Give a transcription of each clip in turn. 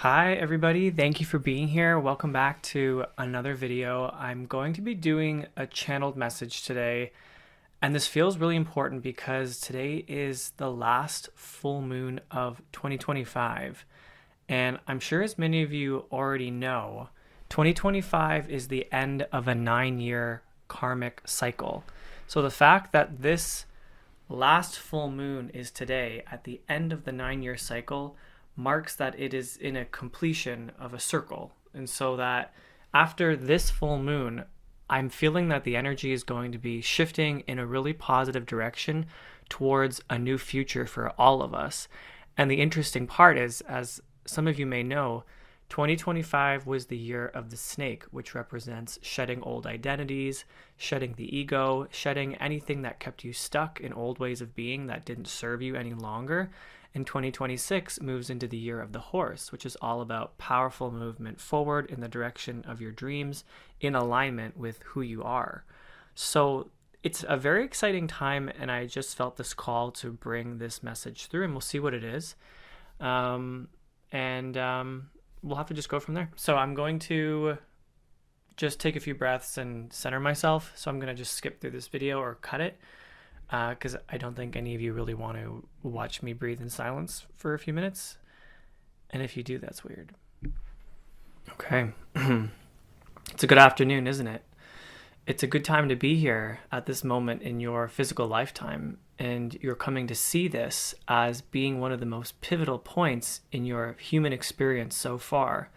Hi everybody, thank you for being here. Welcome back to another video. I'm going to be doing a channeled message today, and this feels really important because today is the last full moon of 2025. And I'm sure as many of you already know, 2025 is the end of a 9-year karmic cycle. So the fact that this last full moon is today at the end of the 9-year cycle marks that it is in a completion of a circle. And so that after this full moon, I'm feeling that the energy is going to be shifting in a really positive direction towards a new future for all of us. And the interesting part is, as some of you may know, 2025 was the year of the snake, which represents shedding old identities, shedding the ego, shedding anything that kept you stuck in old ways of being that didn't serve you any longer. And 2026 moves into the year of the horse, which is all about powerful movement forward in the direction of your dreams in alignment with who you are. So it's a very exciting time, and I just felt this call to bring this message through, and we'll see what it is. We'll have to just go from there. So I'm going to just take a few breaths and center myself. So I'm going to just skip through this video or cut it because I don't think any of you really want to watch me breathe in silence for a few minutes. And if you do, that's weird. Okay. It's a good afternoon, isn't it? It's a good time to be here at this moment in your physical lifetime, and you're coming to see this as being one of the most pivotal points in your human experience so far,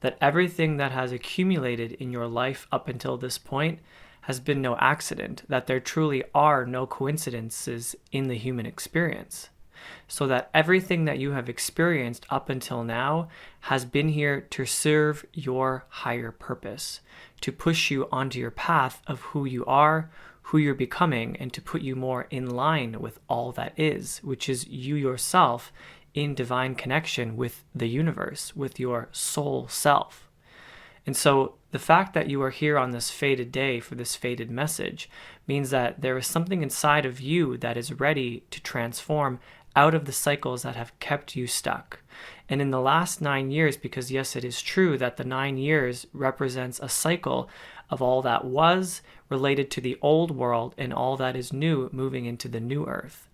that everything that has accumulated in your life up until this point has been no accident, that there truly are no coincidences in the human experience. So that everything that you have experienced up until now has been here to serve your higher purpose, to push you onto your path of who you are, who you're becoming, and to put you more in line with all that is, which is you yourself in divine connection with the universe, with your soul self. And so the fact that you are here on this fated day for this fated message means that there is something inside of you that is ready to transform out of the cycles that have kept you stuck. And in the last 9 years, because yes, it is true that the 9 years represents a cycle of all that was related to the old world and all that is new moving into the new earth.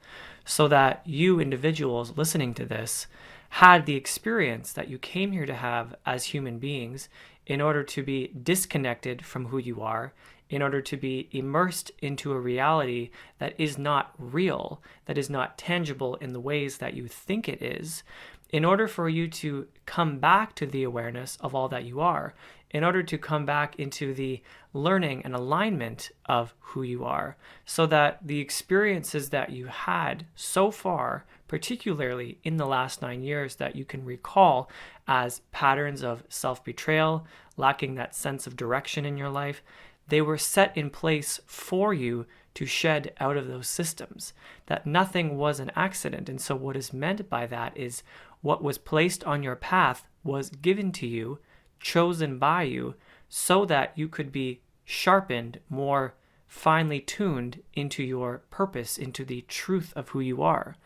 So that you individuals listening to this had the experience that you came here to have as human beings in order to be disconnected from who you are, in order to be immersed into a reality that is not real, that is not tangible in the ways that you think it is, in order for you to come back to the awareness of all that you are, in order to come back into the learning and alignment of who you are, so that the experiences that you had so far, particularly in the last 9 years, that you can recall as patterns of self-betrayal, lacking that sense of direction in your life, they were set in place for you to shed out of those systems, that nothing was an accident. And so what is meant by that is what was placed on your path was given to you, chosen by you, so that you could be sharpened, more finely tuned into your purpose, into the truth of who you are.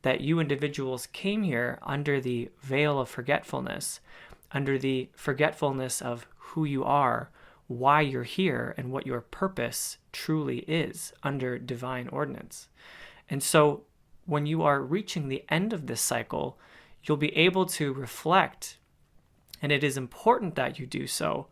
That you individuals came here under the veil of forgetfulness, under the forgetfulness of who you are, why you're here, and what your purpose truly is under divine ordinance. And so when you are reaching the end of this cycle, you'll be able to reflect, and it is important that you do so,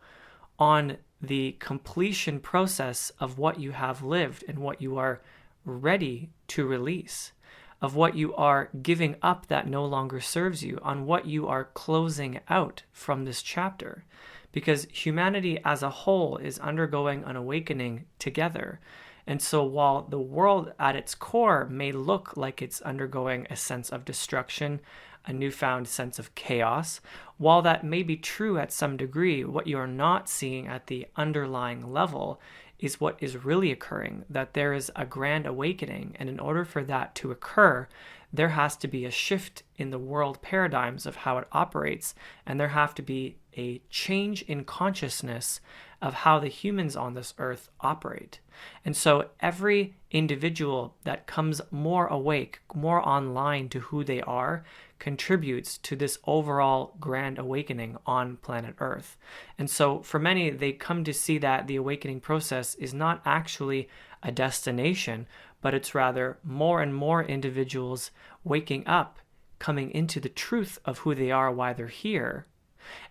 on the completion process of what you have lived and what you are ready to release, of what you are giving up that no longer serves you, on what you are closing out from this chapter. Because humanity as a whole is undergoing an awakening together. And so while the world at its core may look like it's undergoing a sense of destruction, a newfound sense of chaos, while that may be true at some degree, what you're not seeing at the underlying level is what is really occurring, that there is a grand awakening. And in order for that to occur, there has to be a shift in the world paradigms of how it operates, and there have to be a change in consciousness of how the humans on this earth operate. And so every individual that comes more awake, more online to who they are, contributes to this overall grand awakening on planet Earth. And so for many, they come to see that the awakening process is not actually a destination, but it's rather more and more individuals waking up, coming into the truth of who they are, why they're here,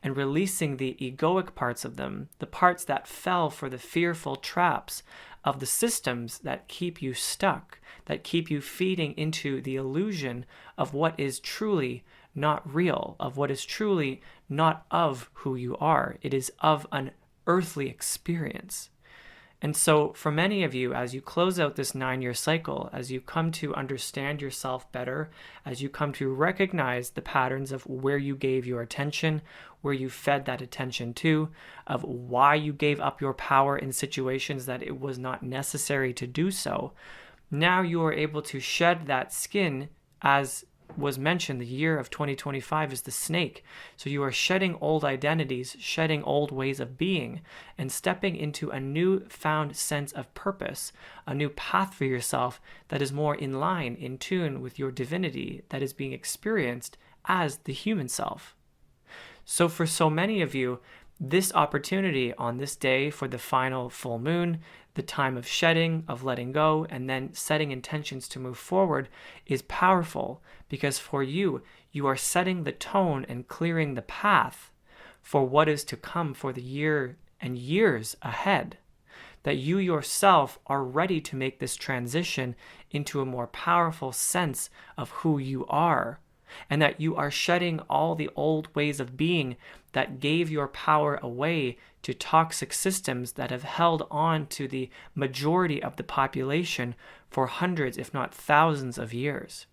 and releasing the egoic parts of them, the parts that fell for the fearful traps of the systems that keep you stuck, that keep you feeding into the illusion of what is truly not real, of what is truly not of who you are. It is of an earthly experience. And so for many of you, as you close out this 9-year cycle, as you come to understand yourself better, as you come to recognize the patterns of where you gave your attention, where you fed that attention to, of why you gave up your power in situations that it was not necessary to do so, now you are able to shed that skin. As was mentioned, the year of 2025 is the snake. So you are shedding old identities, shedding old ways of being, and stepping into a newfound sense of purpose, a new path for yourself that is more in line, in tune with your divinity that is being experienced as the human self. So for so many of you, this opportunity on this day for the final full moon, the time of shedding, of letting go, and then setting intentions to move forward is powerful, because for you, you are setting the tone and clearing the path for what is to come for the year and years ahead. That you yourself are ready to make this transition into a more powerful sense of who you are, and that you are shedding all the old ways of being that gave your power away to toxic systems that have held on to the majority of the population for hundreds, if not thousands of years.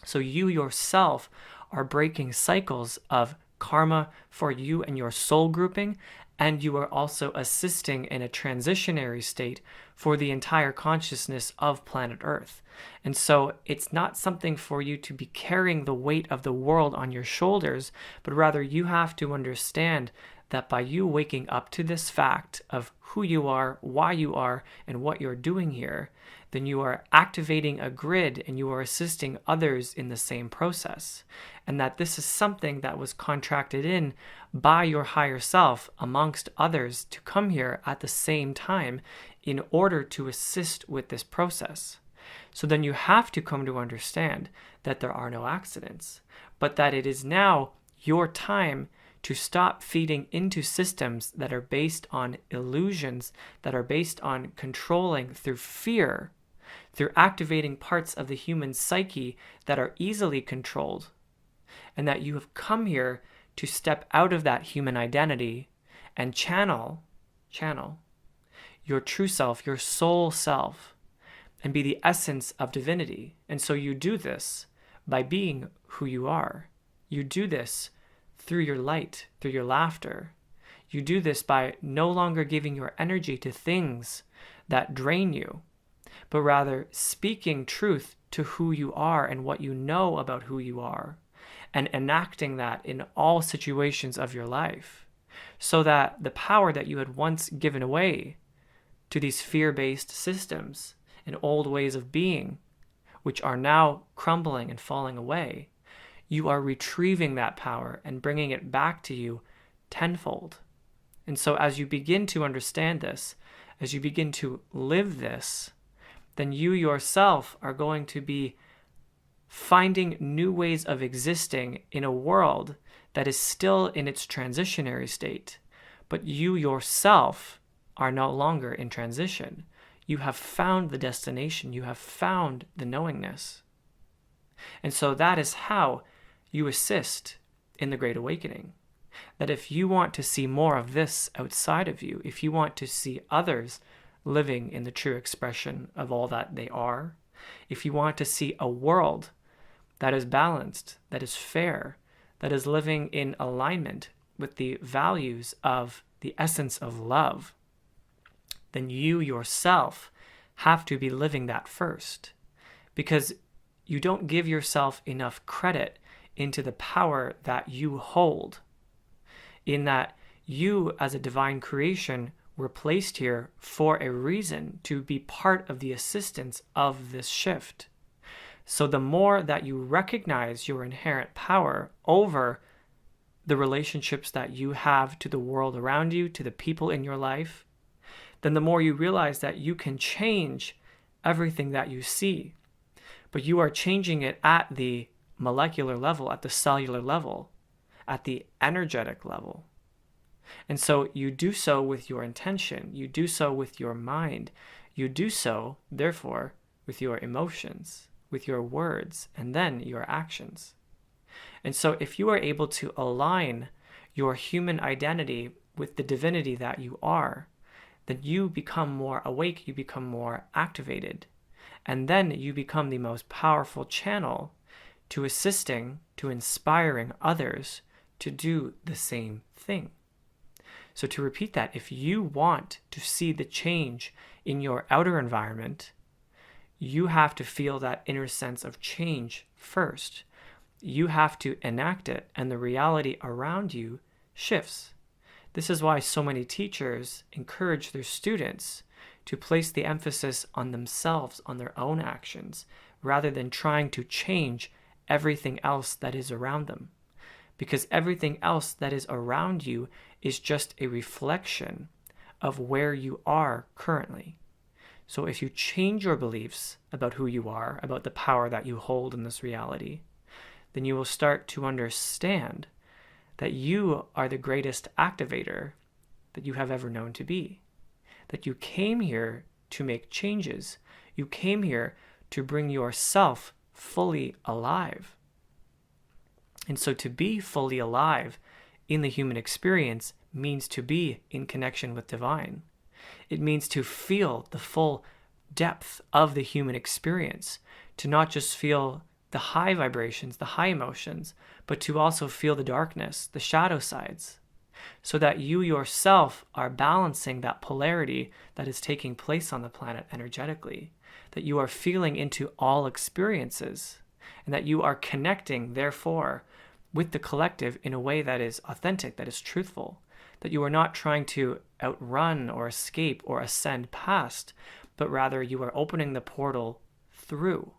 So you yourself are breaking cycles of karma for you and your soul grouping, and you are also assisting in a transitionary state for the entire consciousness of planet Earth. And so it's not something for you to be carrying the weight of the world on your shoulders, but rather you have to understand that by you waking up to this fact of who you are, why you are, and what you're doing here, then you are activating a grid and you are assisting others in the same process. And that this is something that was contracted in by your higher self, amongst others, to come here at the same time in order to assist with this process. So then you have to come to understand that there are no accidents, but that it is now your time to stop feeding into systems that are based on illusions, that are based on controlling through fear, through activating parts of the human psyche that are easily controlled, and that you have come here to step out of that human identity and channel your true self, your soul self, and be the essence of divinity. And so you do this by being who you are. You do this through your light, through your laughter. You do this by no longer giving your energy to things that drain you, but rather speaking truth to who you are and what you know about who you are, and enacting that in all situations of your life, so that the power that you had once given away to these fear-based systems and old ways of being, which are now crumbling and falling away, you are retrieving that power and bringing it back to you tenfold. And so as you begin to understand this, as you begin to live this, then you yourself are going to be finding new ways of existing in a world that is still in its transitionary state. But you yourself are no longer in transition. You have found the destination. You have found the knowingness. And so that is how you assist in the Great Awakening. That if you want to see more of this outside of you, if you want to see others living in the true expression of all that they are, if you want to see a world that is balanced, that is fair, that is living in alignment with the values of the essence of love, then you yourself have to be living that first. Because you don't give yourself enough credit into the power that you hold, in that you, as a divine creation, were placed here for a reason, to be part of the assistance of this shift. So the more that you recognize your inherent power over the relationships that you have to the world around you, to the people in your life, then the more you realize that you can change everything that you see. But you are changing it at the molecular level, at the cellular level, at the energetic level. And so you do so with your intention. You do so with your mind. You do so, therefore, with your emotions, with your words, and then your actions. And so if you are able to align your human identity with the divinity that you are, then you become more awake, you become more activated, and then you become the most powerful channel to assisting, to inspiring others to do the same thing. So to repeat that, if you want to see the change in your outer environment, you have to feel that inner sense of change first. You have to enact it, and the reality around you shifts. This is why so many teachers encourage their students to place the emphasis on themselves, on their own actions, rather than trying to change everything else that is around them. Because everything else that is around you is just a reflection of where you are currently. So if you change your beliefs about who you are, about the power that you hold in this reality, then you will start to understand that you are the greatest activator that you have ever known to be. That you came here to make changes. You came here to bring yourself fully alive. And so to be fully alive in the human experience means to be in connection with divine. It means to feel the full depth of the human experience, to not just feel the high vibrations, the high emotions, but to also feel the darkness, the shadow sides, so that you yourself are balancing that polarity that is taking place on the planet energetically, that you are feeling into all experiences, and that you are connecting, therefore, with the collective in a way that is authentic, that is truthful, that you are not trying to outrun or escape or ascend past, but rather you are opening the portal through,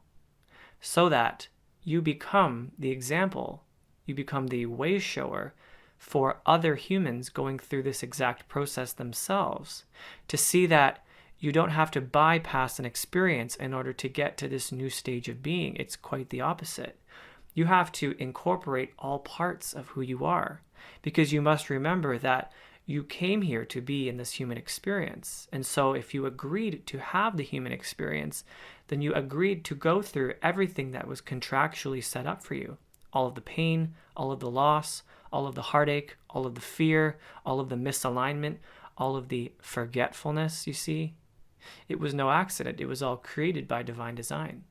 so that you become the example, you become the way shower for other humans going through this exact process themselves, to see that you don't have to bypass an experience in order to get to this new stage of being. It's quite the opposite. You have to incorporate all parts of who you are, because you must remember that you came here to be in this human experience. And so if you agreed to have the human experience, then you agreed to go through everything that was contractually set up for you. All of the pain, all of the loss, all of the heartache, all of the fear, all of the misalignment, all of the forgetfulness, you see. It was no accident. It was all created by divine design.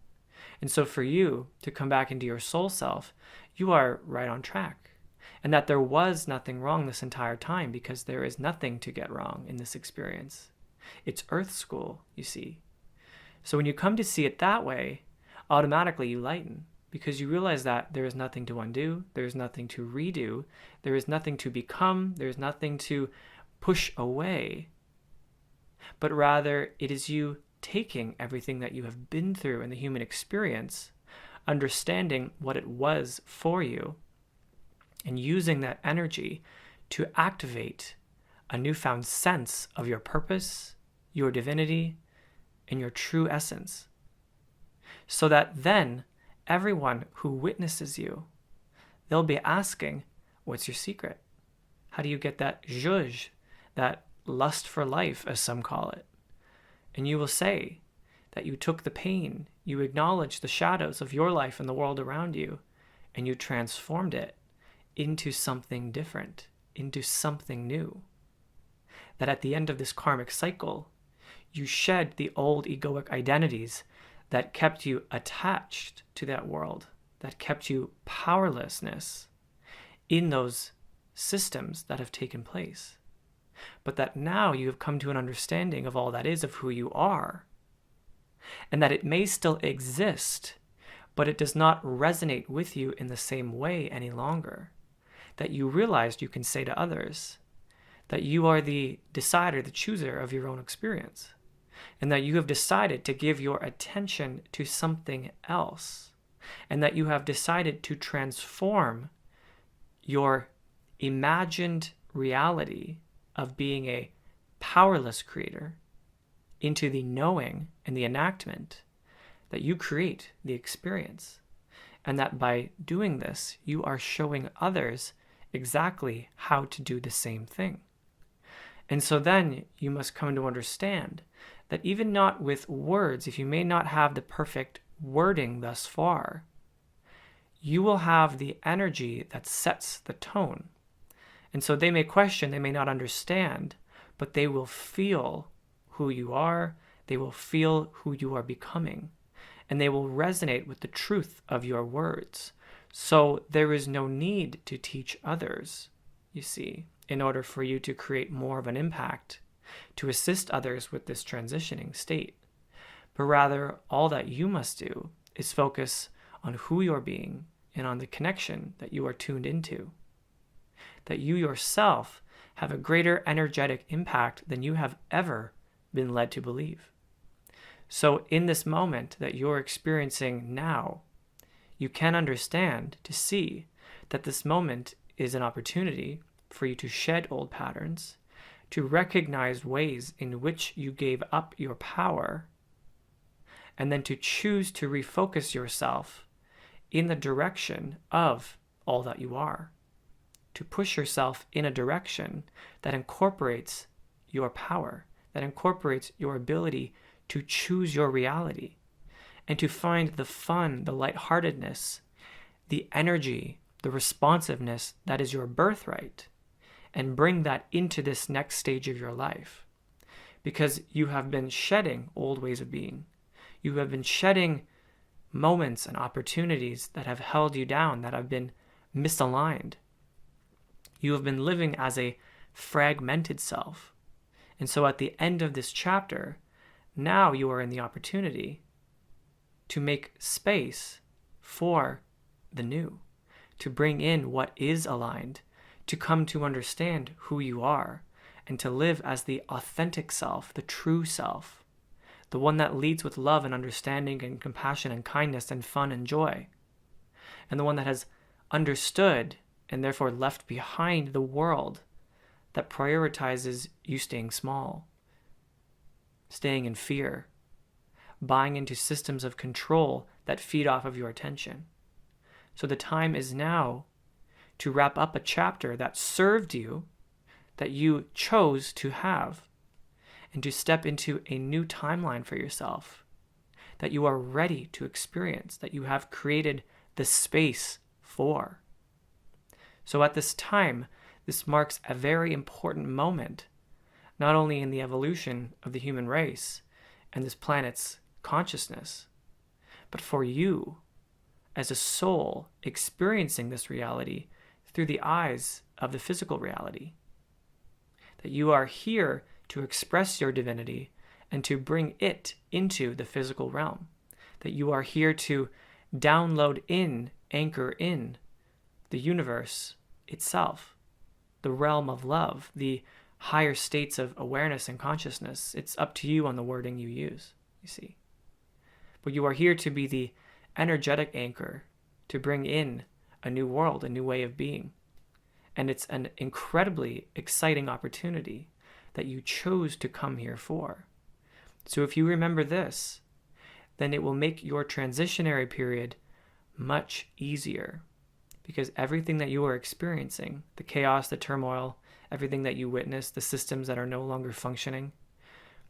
And so for you to come back into your soul self, you are right on track. And that there was nothing wrong this entire time, because there is nothing to get wrong in this experience. It's Earth School, you see. So when you come to see it that way, automatically you lighten, because you realize that there is nothing to undo, there is nothing to redo, there is nothing to become, there is nothing to push away, but rather it is you taking everything that you have been through in the human experience, understanding what it was for you, and using that energy to activate a newfound sense of your purpose, your divinity, and your true essence. So that then everyone who witnesses you, they'll be asking, what's your secret? How do you get that zhuzh, that lust for life, as some call it? And you will say that you took the pain, you acknowledged the shadows of your life and the world around you, and you transformed it into something different, into something new. That at the end of this karmic cycle, you shed the old egoic identities that kept you attached to that world, that kept you powerlessness in those systems that have taken place. But that now you have come to an understanding of all that is, of who you are, and that it may still exist, but it does not resonate with you in the same way any longer, that you realized you can say to others, that you are the decider, the chooser of your own experience, and that you have decided to give your attention to something else, and that you have decided to transform your imagined reality of being a powerless creator into the knowing and the enactment that you create the experience, and that by doing this, you are showing others exactly how to do the same thing. And so then you must come to understand that even not with words, if you may not have the perfect wording thus far, you will have the energy that sets the tone. And so they may question, they may not understand, but they will feel who you are, they will feel who you are becoming, and they will resonate with the truth of your words. So there is no need to teach others, you see, in order for you to create more of an impact, to assist others with this transitioning state. But rather, all that you must do is focus on who you're being and on the connection that you are tuned into. That you yourself have a greater energetic impact than you have ever been led to believe. So in this moment that you're experiencing now, you can understand to see that this moment is an opportunity for you to shed old patterns, to recognize ways in which you gave up your power, and then to choose to refocus yourself in the direction of all that you are, to push yourself in a direction that incorporates your power, that incorporates your ability to choose your reality, and to find the fun, the lightheartedness, the energy, the responsiveness that is your birthright, and bring that into this next stage of your life. Because you have been shedding old ways of being. You have been shedding moments and opportunities that have held you down, that have been misaligned. You have been living as a fragmented self. And so at the end of this chapter, now you are in the opportunity to make space for the new, to bring in what is aligned, to come to understand who you are, and to live as the authentic self, the true self, the one that leads with love and understanding and compassion and kindness and fun and joy, and the one that has understood and therefore left behind the world that prioritizes you staying small, staying in fear, buying into systems of control that feed off of your attention. So the time is now to wrap up a chapter that served you, that you chose to have, and to step into a new timeline for yourself that you are ready to experience, that you have created the space for. So at this time, this marks a very important moment, not only in the evolution of the human race and this planet's consciousness, but for you as a soul experiencing this reality through the eyes of the physical reality. That you are here to express your divinity and to bring it into the physical realm. That you are here to download in, anchor in the universe itself, the realm of love, the higher states of awareness and consciousness. It's up to you on the wording you use, you see. But you are here to be the energetic anchor, to bring in a new world, a new way of being. And it's an incredibly exciting opportunity that you chose to come here for. So if you remember this, then it will make your transitionary period much easier, because everything that you are experiencing, the chaos, the turmoil, everything that you witness, the systems that are no longer functioning,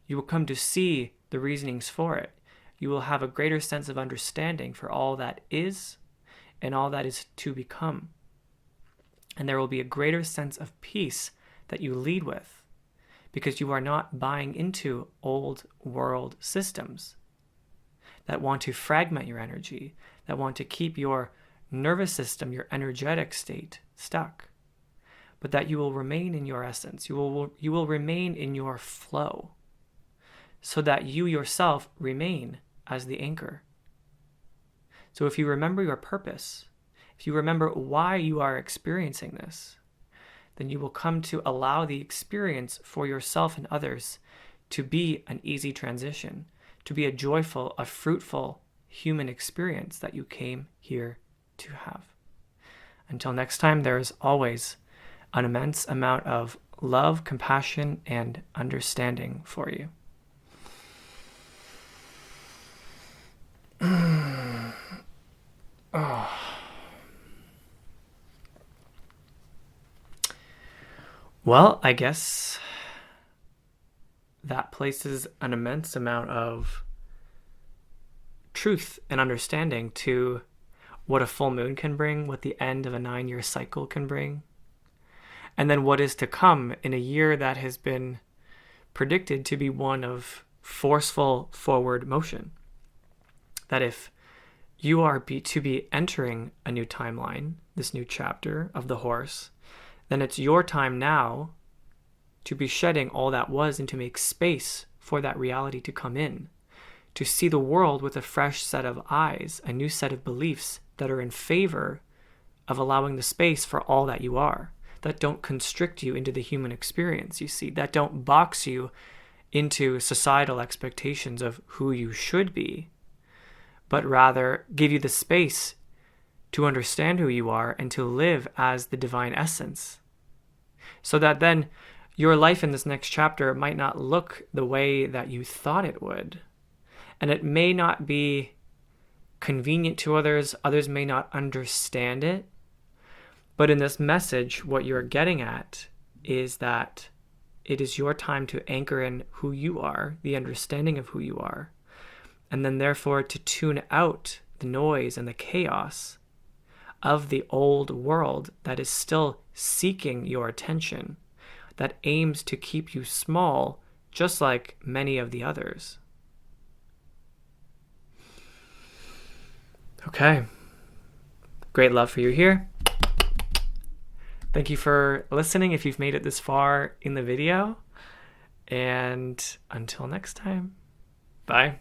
you will come to see the reasonings for it. You will have a greater sense of understanding for all that is and all that is to become. And there will be a greater sense of peace that you lead with, because you are not buying into old world systems that want to fragment your energy, that want to keep your nervous system, your energetic state stuck, but that you will remain in your essence. You will remain in your flow, so that you yourself remain as the anchor. So if you remember your purpose, if you remember why you are experiencing this, then you will come to allow the experience for yourself and others to be an easy transition, to be a joyful, a fruitful human experience that you came here to have. Until next time, there is always an immense amount of love, compassion, and understanding for you. Oh. Well, I guess that places an immense amount of truth and understanding to what a full moon can bring, what the end of a 9-year cycle can bring, and then what is to come in a year that has been predicted to be one of forceful forward motion. That if you are to be entering a new timeline, this new chapter of the horse, then it's your time now to be shedding all that was and to make space for that reality to come in, to see the world with a fresh set of eyes, a new set of beliefs that are in favor of allowing the space for all that you are, that don't constrict you into the human experience, you see, that don't box you into societal expectations of who you should be, but rather give you the space to understand who you are and to live as the divine essence. So that then your life in this next chapter might not look the way that you thought it would. And it may not be convenient to others. Others may not understand it. But in this message, what you're getting at is that it is your time to anchor in who you are, the understanding of who you are, and then therefore to tune out the noise and the chaos of the old world that is still seeking your attention, that aims to keep you small, just like many of the others. Okay. Great love for you here. Thank you for listening if you've made it this far in the video. And until next time, bye.